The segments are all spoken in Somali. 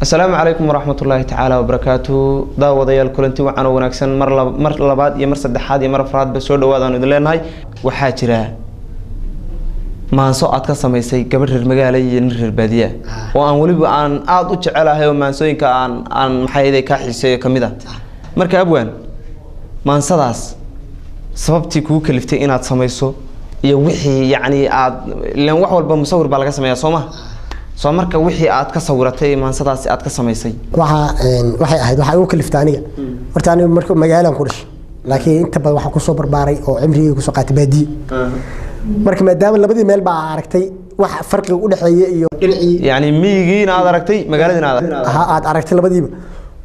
السلام عليكم ورحمة الله تعالى وبركاته. داوديال كلنتي وعنا ونكسن مر لباد يمر صدحات يمر فراد بسود وادان ودلين هاي وحاجرة ما صعد كسميسي قبل المجالي ينر البادية وأن ولي عن أعطوش على هاي وما نسوي عن محيدي كحسي كمدا مركب وين ما نصداس سببتي كوك اللي فتينا تسميسو يوحي يعني لأن وحول بمصور بالك سميه صومه soo marka wixii aad ka sawiratay maansadaasi aad ka sameysay waxay ahayd waxa uu kaliftaaniga horta aniga markuu magaalaan ku dhashay laakiin inta badan waxa ku soo barbaaray oo cimrigii ku soo qaatay baadi marka maadaama labadii meel baa aragtay wax farqi u dhaxeeya iyo dhinacii yani miyigiina aad aragtay magaaladina aad aragtay labadiiba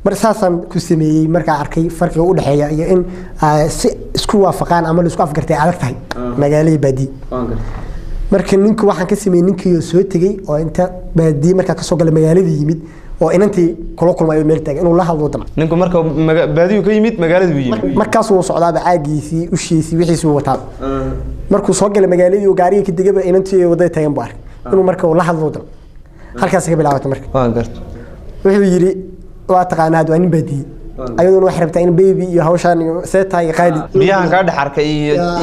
mar saasan ku sameeyay marka arkay farqiga u dhaxeeya iyo in si isku waafaqaan ama isku afgartay adag tahay magaalada baadi marka ninku waxaan ka sameeyay ninkii soo tagay oo inta baadi marka ka soo galay magaalada yimid oo inantii kula kulmay meel taag inuu la hadlo dama ninku marka baadiyo ka yimid magaalada uu yimid markaas uu socdaa caagiisii u sheesii wixiisii uu wataa markuu soo galay magaalada oo gaariga ka digaba inantii waday taagan baa inuu marka la hadlo dama halkaas ka bilaabatay marka waan garto wuxuu yiri waa taqaanaad waa nin baadi ayaduna wax rabtaa in baby iyo hawshan seetay qaali biyahan ka dhaxarkay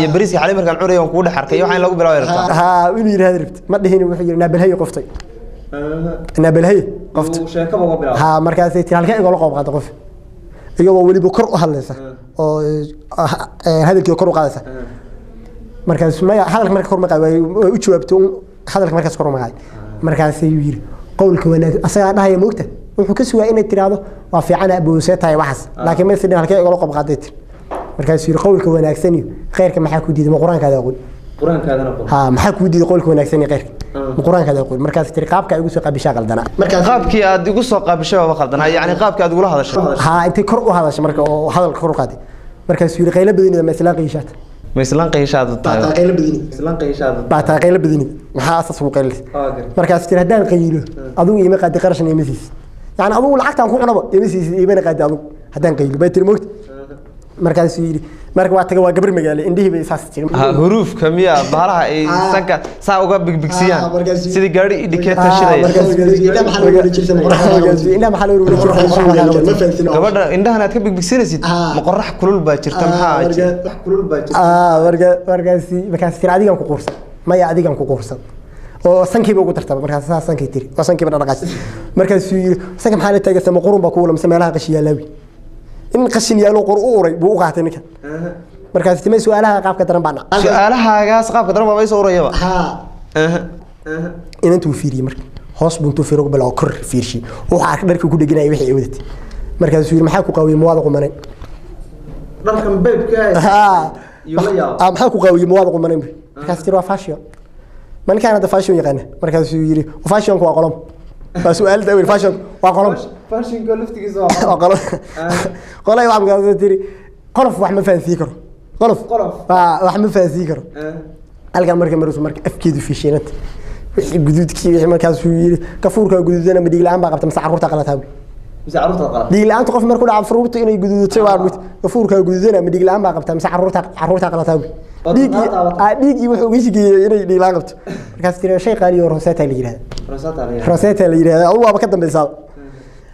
iyo bariiska xalay markaan curayo ku dhaxarkay waxa lagu bilaabay rabtaa ha inuu yiraahdo rabta ma dhihin wuxuu yiri nabalhay qoftay nabalhay qoftay sheekaba uga bilaabay ha markaas ay halka iga la qoob qaado qof iyagoo waliba kor u hadlaysa oo hadalkii kor u qaadaysa markaas ma hadalka marka kor ma qaado u jawaabto hadalka markaas kor ma qaado markaas ay yiri qowlka wanaag asaga dhahay moogta wuxuu ka sugaa inay tiraado waa fiican abuu seetay waxas laakiin ma sidii halkay iga qob qaaday markaas yiri qowlka wanaagsan iyo khayrka maxaa ku diiday quraankaada aqoon ha maxaa ku diiday qowlka wanaagsan iyo khayrka quraankaada aqoon markaas tiri qaabka igu soo qabisha qaldana markaas qaabkii aad igu soo qabishay waa qaldana yani qaabka aad ugu hadashay ha intay kor u hadashay marka oo hadalka kor u qaaday markaas yiri qayla badinida mesela qiishaad مثلاً قيشات الطاير قيل بديني مثلاً قيشات بعد قيل بديني محاسس وقيل مركز ترى هدان قيله أظن يما قد قرشنا يمسيس يعني أظن العقد عن كل نبض يمسيس يبين قد أظن هدان قيله بيت الموت مركز سيري مركز وقت جوا قبر مجالي إنديه بيساس حروف كمية بحرها سانك ساوغا بيكسيان سيدي قاري إديكيت تشري إنها محل ولا جلسة إنها محل ولا جلسة قبل إنها ناتك بيكسيان سيد مقرح كل باكر تمها كل باكر مركز مركز ترى عادي كم كورس ما يعادي كم كورس oo sankii buu ku tartaba markaas sankii tiri oo sankii baa dhaqaas markaas sanka maxaa la taagay sama qurun ba ku wala meelaha qashiya laawi in qashin yaalo qor u uray buu u qaatay ninka markaas timay su'aalaha qaabka daran baan su'aalahaagaas qaabka daran baa soo urayaba ha inantu fiiriye marka hoos buntu fiiro bilaa kor fiirshi waxa dharkii ku dhaginay wixii ay wadatay markaas yiri maxaa ku qaawiyay muwaad qumanay dharkan beebka ha maxaa ku qaawiyay muwaad qumanay markaas tiri waa fashion من كان هذا فاشون يغنى مركز يجري وفاشون كوا قلم فسؤال ده فاشون وقلم فاشون قلفتي زوا قلم قلم يا عم قاعد تري قلف واحد فانسيكر قلف واحد فانسيكر القى مركز مرس مركز افكيد في شينات جدود كي مركز يجري كفور جدودنا بدي الان بقى مسح عرورتا قلتها مسح عرورتا قلتها دي الان تقف مركز على فروت انه جدود تسوى كفور جدودنا بدي الان بقى مسح عرورتا قلتها ديجي wuxuu wishigay inay dhiilaan qabto markaas tiro shay qaali oo rooseta la yiraahdo rooseta la yiraahdo oo waaba ka dambaysaa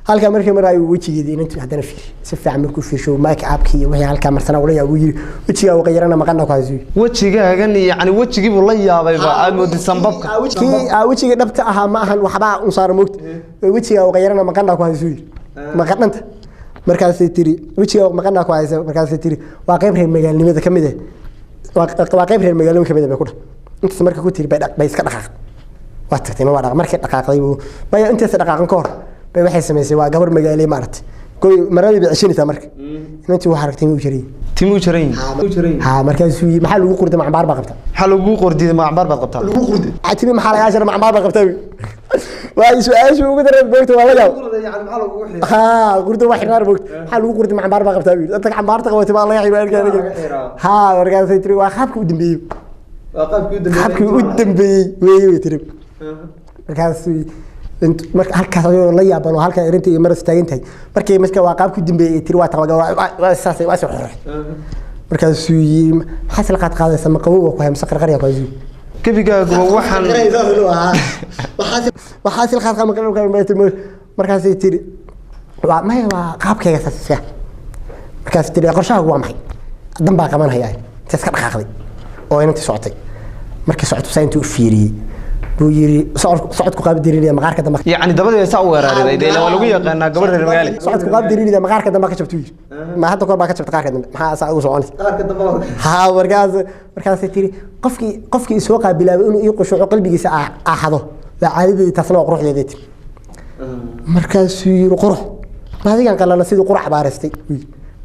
halka markii maray wijigeedii intuu hadana fiir si fiican markuu fiirsho make upkii wixii halka marsana wala yaabo yiri wijiga uu qeyrana maqana ku hayso wajigaagan yani wajigii buu la yaabay ba aad moodi sanbabka wijiga dhabta aha ma ahan waxba u saar moogta wijiga uu qeyrana maqana ku hayso maqananta markaas tiri wijiga maqana ku hayso markaas tiri waa qayb reer magaalnimada kamid ah وقاقيب reer magaalada kamid ah ku inta marka ku tiri bay iska dhaqaaq waa tagtay ma wada markii dhaqaaqday bay inta dhaqaaqan ka hor bay waxay sameysay waa gabar magaalada maartay koy maradii bixinaysa marka intii wax aragtay uu jiray timu jiray ha markaas maxaa lagu qurday macbaar ba qabta maxaa lagu qurday macbaar ba qabta lagu qurday atibi maxaa laga jira macbaar ba qabta waa su'aashu ugu daray boogta waa laga yani maxaa lagu xidhay ha qurdo wax xiraar boogta maxaa lagu qurday macbaar ba qabta dadka macbaarta qabatay baa laga xidhay ha wargaas ay tiri waa qaabka u dambeeyay qaabka u dambeeyay way tiri markaas marka halkaas ayuu la yaaban oo halka irinta iyo maras taagan tahay markii marka waa qaabku dambeeyay tiri waa tabaga waa saasay waa soo xor markaas xasil qaad qaadaysa ma qabow ku haysa qarqariya ku كيفيكا وحن وحاسل خاطر ما markaasay tiri waa maya waa qaabkayga saasiya markaas tiri qorshahaagu waa maxay dan baa qabanhayaa intaas ka dhaqaaqday oo inantii socotay markii socodku saa intuu u fiiriyey buu yiri socodku qaab diriirida maqaarka dambe يعني دبل يسا weerarayday deela waa lagu yaqaanaa gabar reer magaali socodku qaab diriirida maqaarka dambe ka jabtay ma hadda kor baa ka jabtay qaarka dambe maxaa saa ugu soconay qaarka dambe ha markaas tiri qofkii soo qaabilaabay inuu ii qosho qalbigiisa ahado la caadadii taasna quruxdeeda tiri markaas yiri qurux baadigan qalala sidii qurux baaristay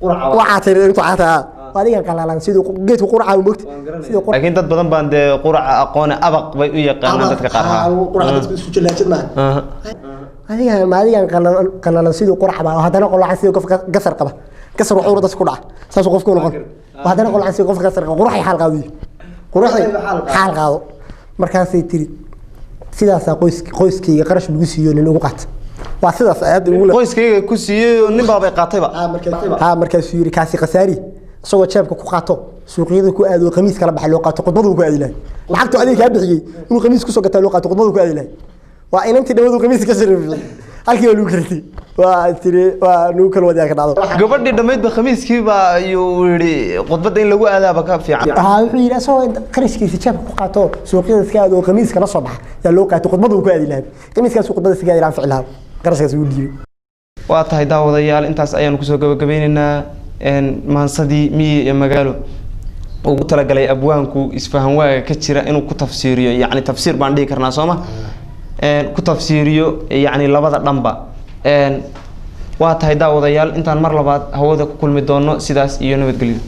qurux tiri intuu caataa baadigan qalalan sidii geedku qurux u moogtay sidii qurux laakiin dad badan baan de qurux aqoon abaq bay u yaqaanaan dadka qaar ha qurux dadku isku jilaajid ma baadigan qalalan sidii qurux baa hadana qolacan sidii qof gasar qaba gasar wuxuu dadku ku dhaca saas qofku noqon hadana qolacan sidii qof gasar qaba qurux ay xal qaado quruxday xal qaado markaas ay tiri sidaas qoyskayga qarash lagu siiyo nin ugu qaat waa sidaas aad ugu qoyskayga ku siiyay nin baa bay qaatayba markaas yiri kaasi qasaari isagoo jeebka ku qaato suuqyada ku aado qamiis kala baxay loo qaato qodbadu ku aadi lahay lacagtu adiga ka bixiyay inuu qamiis ku soo gataa loo qaato qodbadu ku aadi lahay waa inantii dhawadu qamiis ka sharafay halkii lagu kartay waa tiri waa nuu kala wadaag ka dhacdo gabadhii dhameydba qamiiskii baa ayuu yiri qodbada in lagu aadaaba ka fiican wuxuu yiri asoo qarashkiisa jeebka ku qaato suuqyada iska aado qamiis kala soo baxa yaa loo qaato qodbadu ku aadi lahay qamiiskaas qodbada iska aadi ficilaa qarashkaas uu dhiibay waa tahay daawadayaal intaas ayaan ku soo gabagabaynaynaa maansadii miyi ee magaalo ugu talagalay abwaanku isfahan waaga ka jira inuu ku tafsiiriyo yani tafsiir baan dhigi karnaa sooma ku tafsiiriyo yani labada dhanba waa tahay daawadayaal intaan mar labaad hawada ku kulmi doono sidaas iyo nabadgelyo